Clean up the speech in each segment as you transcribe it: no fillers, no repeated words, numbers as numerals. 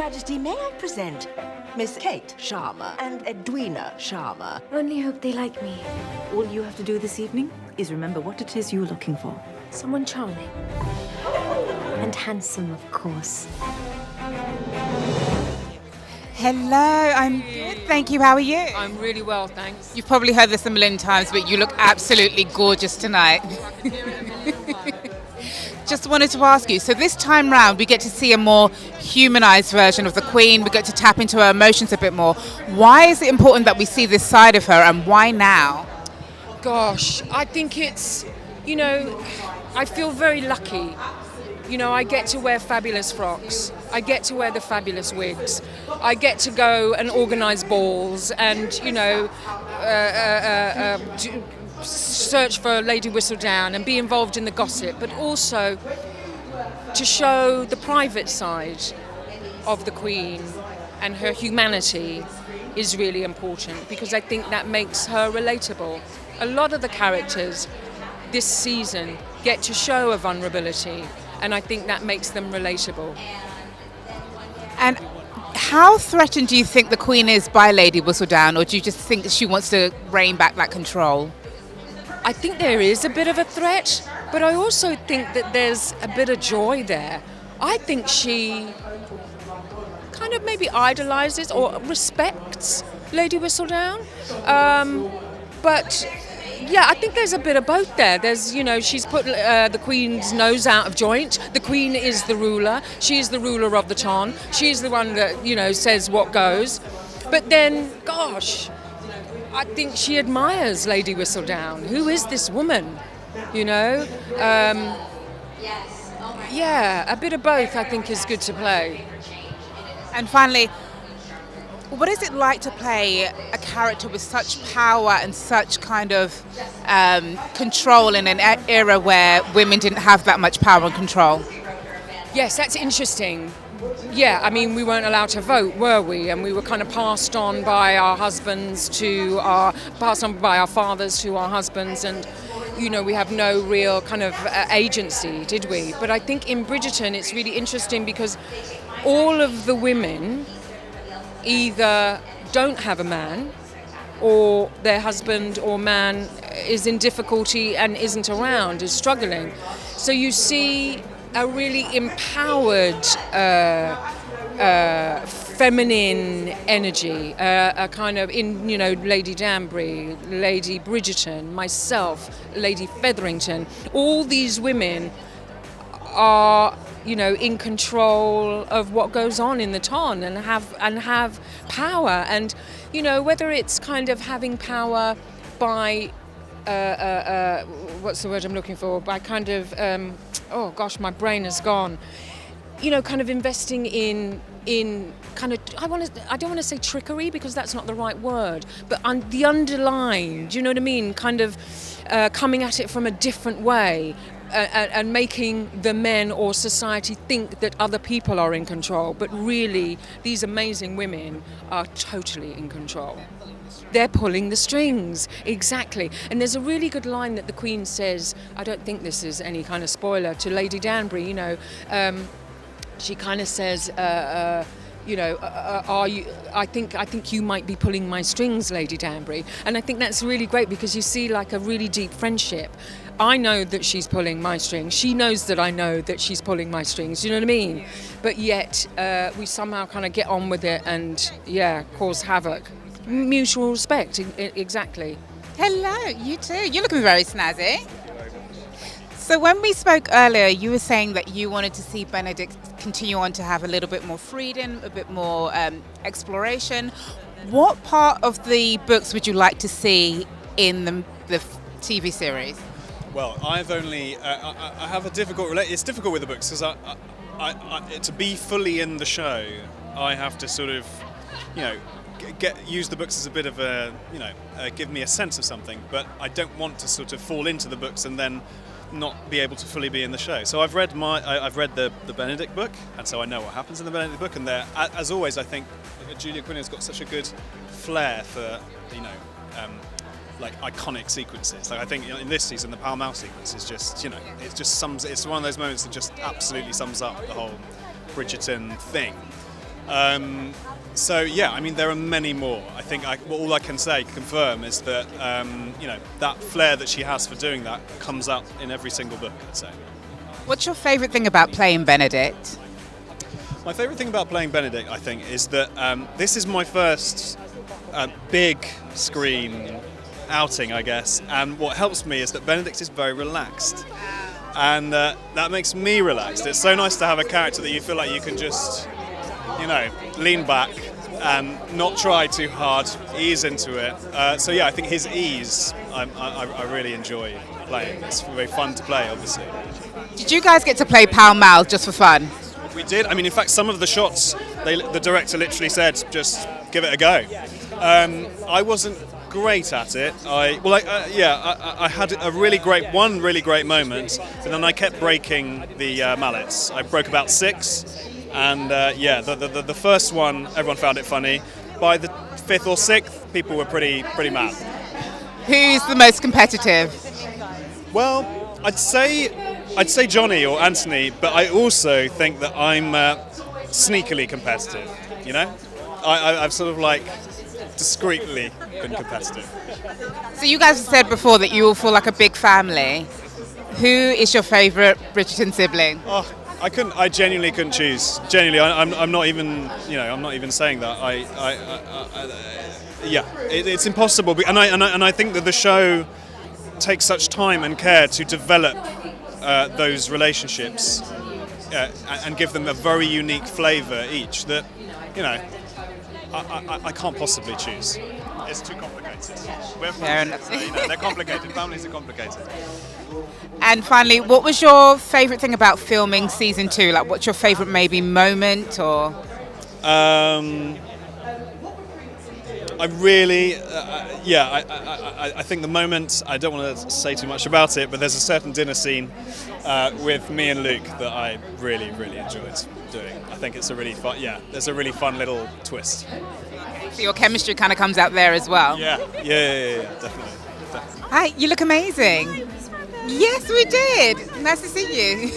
Majesty, may I present Miss Kate Sharma and Edwina Sharma? Only hope they like me. All you have to do this evening is remember what it is you're looking for. Someone charming. And handsome, of course. Hello, I'm good, thank you. How are you? I'm really well, thanks. You've probably heard this a million times, but you look absolutely gorgeous tonight. Just wanted to ask you, so this time round we get to see a more humanised version of the Queen, we get to tap into her emotions a bit more. Why is it important that we see this side of her, and why now? Gosh, I think it's, I feel very lucky. I get to wear fabulous frocks. I get to wear the fabulous wigs. I get to go and organise balls and, search for Lady Wishtledown and be involved in the gossip, but also to show the private side of the Queen and her humanity is really important, because I think that makes her relatable. A lot of the characters this season get to show a vulnerability, and I think that makes them relatable. And how threatened do you think the Queen is by Lady Wishtledown, or do you just think that she wants to rein back that control? I think there is a bit of a threat, but I also think that there's a bit of joy there. I think she kind of maybe idolises or respects Lady Wishtledown. But yeah, I think there's a bit of both there. There's, she's put the Queen's nose out of joint. The Queen is the ruler. She's the ruler of the ton. She's the one that, says what goes. But then, gosh, I think she admires Lady Wishtledown. Who is this woman? Yeah, a bit of both I think is good to play. And finally, what is it like to play a character with such power and such kind of control in an era where women didn't have that much power and control? Yes, that's interesting. Yeah, we weren't allowed to vote, were we? And we were kind of passed on by our fathers to our husbands, and we have no real kind of agency, did we? But I think in Bridgerton it's really interesting because all of the women either don't have a man, or their husband or man is in difficulty and isn't around, is struggling. So you see a really empowered feminine energy, a kind of Lady Danbury, Lady Bridgerton, myself, Lady Featherington. All these women are in control of what goes on in the ton and have power, and whether it's kind of having power by what's the word I'm looking for? By kind of oh gosh, my brain is gone. Kind of investing in kind of I don't want to say trickery, because that's not the right word, but the underlying. Do you know what I mean? Kind of coming at it from a different way. And making the men or society think that other people are in control, but really these amazing women are totally in control. They're pulling the strings, exactly. And there's a really good line that the Queen says, I don't think this is any kind of spoiler, to Lady Danbury, she kind of says, are you? I think you might be pulling my strings, Lady Danbury. And I think that's really great, because you see like a really deep friendship. I know that she's pulling my strings. She knows that I know that she's pulling my strings. You know what I mean? But yet we somehow kind of get on with it and, cause havoc. Mutual respect, exactly. Hello, you too. You're looking very snazzy. So when we spoke earlier, you were saying that you wanted to see Benedict continue on to have a little bit more freedom, a bit more exploration. What part of the books would you like to see in the TV series? Well, I've only I have a difficult. It's difficult with the books because to be fully in the show, I have to sort of, use the books as a bit of a, give me a sense of something. But I don't want to sort of fall into the books and then not be able to fully be in the show. So I've read the Benedict book, and so I know what happens in the Benedict book. And there, as always, I think Julia Quinn has got such a good flair for, like iconic sequences. Like I think in this season, the Pall Mall sequence is just, it's one of those moments that just absolutely sums up the whole Bridgerton thing. So yeah, I mean there are many more. I think all I can say, confirm, is that that flair that she has for doing that comes out in every single book, I'd say. What's your favourite thing about playing Benedict? My favourite thing about playing Benedict, I think, is that this is my first big screen outing, I guess, and what helps me is that Benedict is very relaxed, and that makes me relaxed. It's so nice to have a character that you feel like you can just, lean back and not try too hard, ease into it. So yeah, I think his ease, I really enjoy playing. It's very fun to play, obviously. Did you guys get to play pal mal just for fun? We did. I mean, in fact, some of the shots, the director literally said, just give it a go. I wasn't great at it. I had one really great moment, but then I kept breaking the mallets. I broke about 6, and the first one, everyone found it funny. By the 5th or 6th, people were pretty mad. Who's the most competitive? Well, I'd say Johnny or Anthony, but I also think that I'm sneakily competitive. I've sort of discreetly been competitive. So you guys have said before that you all feel like a big family. Who is your favourite Bridgerton sibling? Oh, I genuinely couldn't choose. Genuinely, I'm not even, I'm not even saying that. It's impossible. And I think that the show takes such time and care to develop those relationships and give them a very unique flavour each that, I can't possibly choose. It's too complicated. We're families, so, they're complicated. Families are complicated. And finally, what was your favourite thing about filming season 2? Like, what's your favourite maybe moment or? I really, I think the moment, I don't want to say too much about it, but there's a certain dinner scene with me and Luke that I really, really enjoyed doing. I think it's a really fun, there's a really fun little twist. So your chemistry kind of comes out there as well? Yeah, definitely. Hi, you look amazing. Yes, we did. Nice to see you.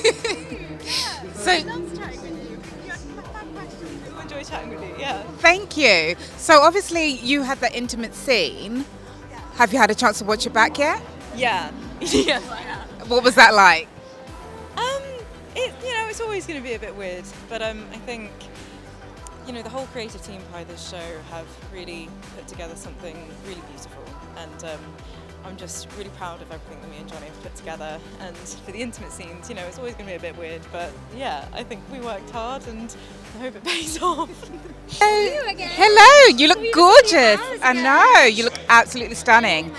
So, enjoy chatting with you, yeah. Thank you. So obviously you had that intimate scene. Have you had a chance to watch it back yet? Yeah. Yes, I have. What was that like? It's always going to be a bit weird, but I think, the whole creative team behind this show have really put together something really beautiful, and I'm just really proud of everything that me and Johnny have put together. And for the intimate scenes, it's always going to be a bit weird, but yeah, I think we worked hard and I hope it pays off. Hello, you look gorgeous. I know, you look absolutely stunning.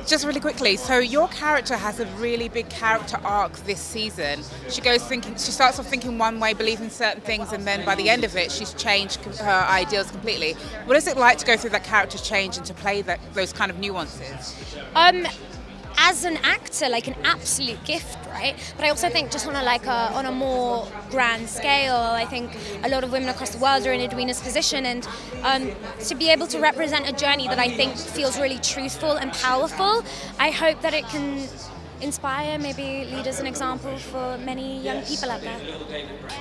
Just really quickly, so your character has a really big character arc this season. She starts off thinking one way, believing certain things, and then by the end of it, she's changed her ideals completely. What is it like to go through that character change and to play those kind of nuances? As an actor, an absolute gift, right? But I also think just on a more grand scale, I think a lot of women across the world are in Edwina's position, and to be able to represent a journey that I think feels really truthful and powerful, I hope that it can inspire, maybe lead as an example for many young people out there.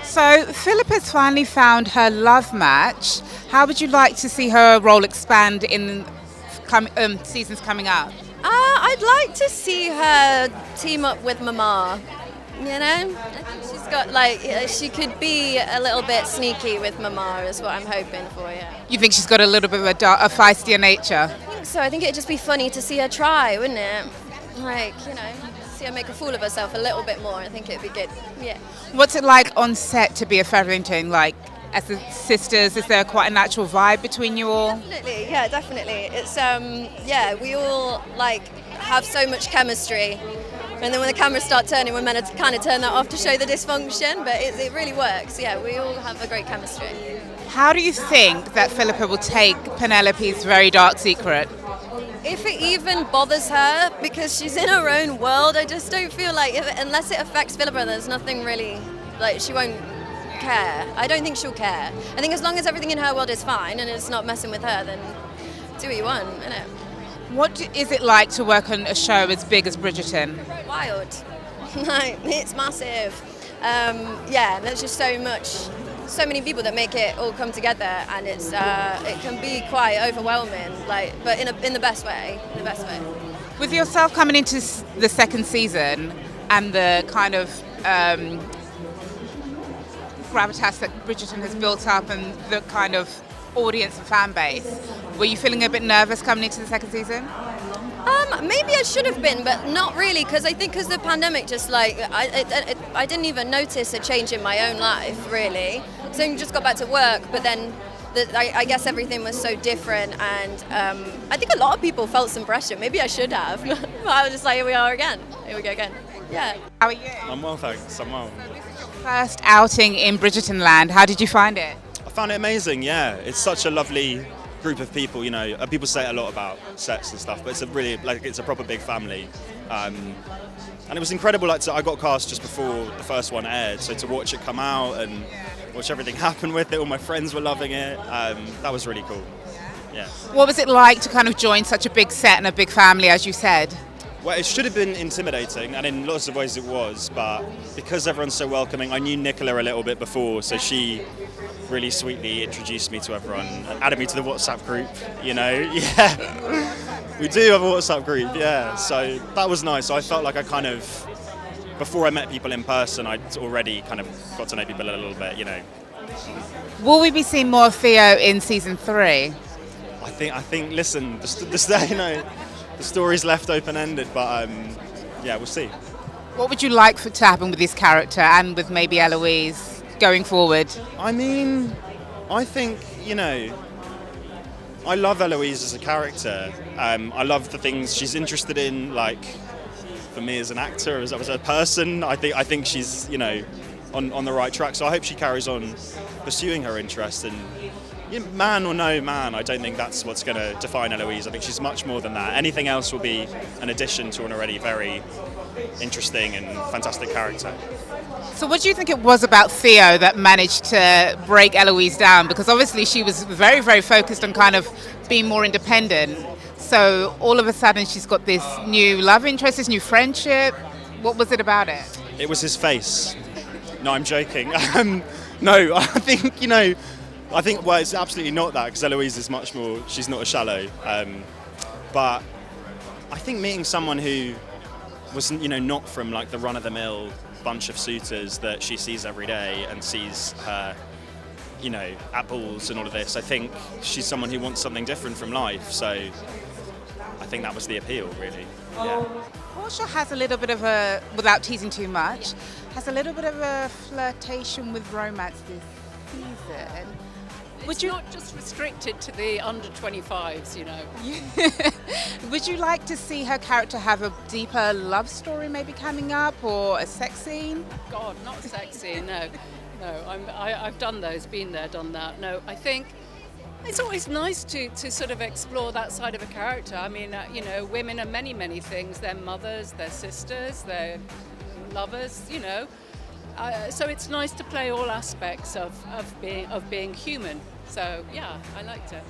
So Philippa's finally found her love match. How would you like to see her role expand in seasons coming up? I'd like to see her team up with Mama. I think she's got she could be a little bit sneaky with Mama is what I'm hoping for, yeah. You think she's got a little bit of a feistier nature? I think so. I think it'd just be funny to see her try, wouldn't it? See her make a fool of herself a little bit more. I think it'd be good, yeah. What's it like on set to be a Featherington? As the sisters, is there quite a natural vibe between you all? Definitely, yeah, definitely. It's we all have so much chemistry, and then when the cameras start turning, we're meant to kind of turn that off to show the dysfunction, but it really works. Yeah, we all have a great chemistry. How do you think that Philippa will take Penelope's very dark secret? If it even bothers her, because she's in her own world, I just don't feel unless it affects Philippa, there's nothing really, she won't care. I don't think she'll care. I think as long as everything in her world is fine and it's not messing with her, then do what you want, innit? What is it like to work on a show as big as Bridgerton? Wild. It's massive. There's just so many people that make it all come together, and it can be quite overwhelming, like, but in the best way, With yourself coming into the second season and the kind of gravitas that Bridgerton has built up and the kind of audience and fan base, were you feeling a bit nervous coming into the second season? Maybe I should have been, but not really, because I think because the pandemic just like, I didn't even notice a change in my own life, really. So I just got back to work, but then I guess everything was so different, and I think a lot of people felt some pressure. Maybe I should have. But I was just like, here we are again. Here we go again. Yeah. How are you? I'm well, thanks. I'm well. So this is your first outing in Bridgerton land. How did you find it? I found it amazing, yeah. It's such a lovely group of people, you know. People say a lot about sets and stuff, but it's a really, like, it's a proper big family. And it was incredible, like, I got cast just before the first one aired, so to watch it come out and watch everything happen with it, all my friends were loving it, that was really cool, yeah. What was it like to kind of join such a big set and a big family, as you said? Well, it should have been intimidating, and in lots of ways it was, but because everyone's so welcoming, I knew Nicola a little bit before, so she really sweetly introduced me to everyone and added me to the WhatsApp group, you know, yeah. We do have a WhatsApp group, yeah, so that was nice. So I felt like I kind of, before I met people in person, I'd already kind of got to know people a little bit, you know. Will we be seeing more of Theo in season 3? I think. Listen, you know, the story's left open-ended, but yeah, we'll see. What would you like to happen with this character and with maybe Eloise going forward? I mean, I think, you know, I love Eloise as a character. I love the things she's interested in, like, for me as an actor, as a person, I think she's, you know, on the right track. So I hope she carries on pursuing her interest. And you know, man or no man, I don't think that's what's going to define Eloise. I think she's much more than that. Anything else will be an addition to an already very interesting and fantastic character. So what do you think it was about Theo that managed to break Eloise down? Because obviously she was very, very focused on kind of being more independent. So all of a sudden she's got this new love interest, this new friendship. What was it about it? It was his face. No, I'm joking. No, I think, you know, well, it's absolutely not that, because Eloise is much more, she's not a shallow. But I think meeting someone who was, you know, not from like the run-of-the-mill bunch of suitors that she sees every day and sees her, you know, at balls and all of this, I think she's someone who wants something different from life. So I think that was the appeal, really. Yeah. Portia has a little bit of a, without teasing too much, has a little bit of a flirtation with romance this season. It's not just restricted to the under 25s, you know. Would you like to see her character have a deeper love story maybe coming up, or a sex scene? God, not a sex scene, no. I've done those, been there, done that. No, I think it's always nice to sort of explore that side of a character. I mean, you know, women are many, many things. They're mothers, they're sisters, they're lovers, you know. So it's nice to play all aspects of being human. So yeah, I liked it.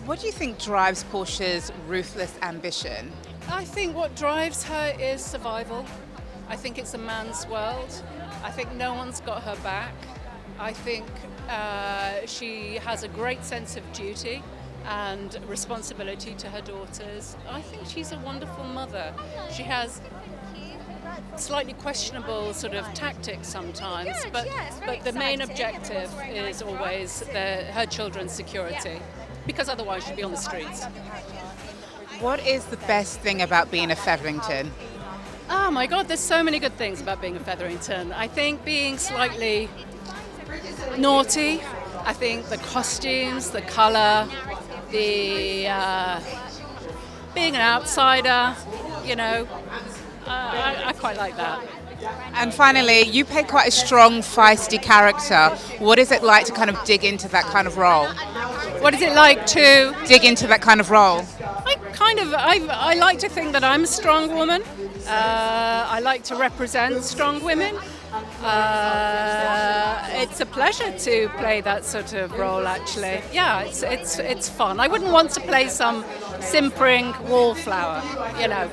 What do you think drives Portia's ruthless ambition? I think what drives her is survival. I think it's a man's world. I think no one's got her back. I think she has a great sense of duty and responsibility to her daughters. I think she's a wonderful mother. She has slightly questionable sort of tactics sometimes, but the main objective is always her children's security, because otherwise she'd be on the streets. What is the best thing about being a Featherington? Oh my God, there's so many good things about being a Featherington. I think being slightly naughty, I think the costumes, the colour, the being an outsider, you know, I quite like that. And finally, you play quite a strong, feisty character. What is it like to kind of dig into that kind of role? What is it like to dig into that kind of role? I like to think that I'm a strong woman. I like to represent strong women. It's a pleasure to play that sort of role, actually. Yeah, it's fun. I wouldn't want to play some simpering wallflower, you know.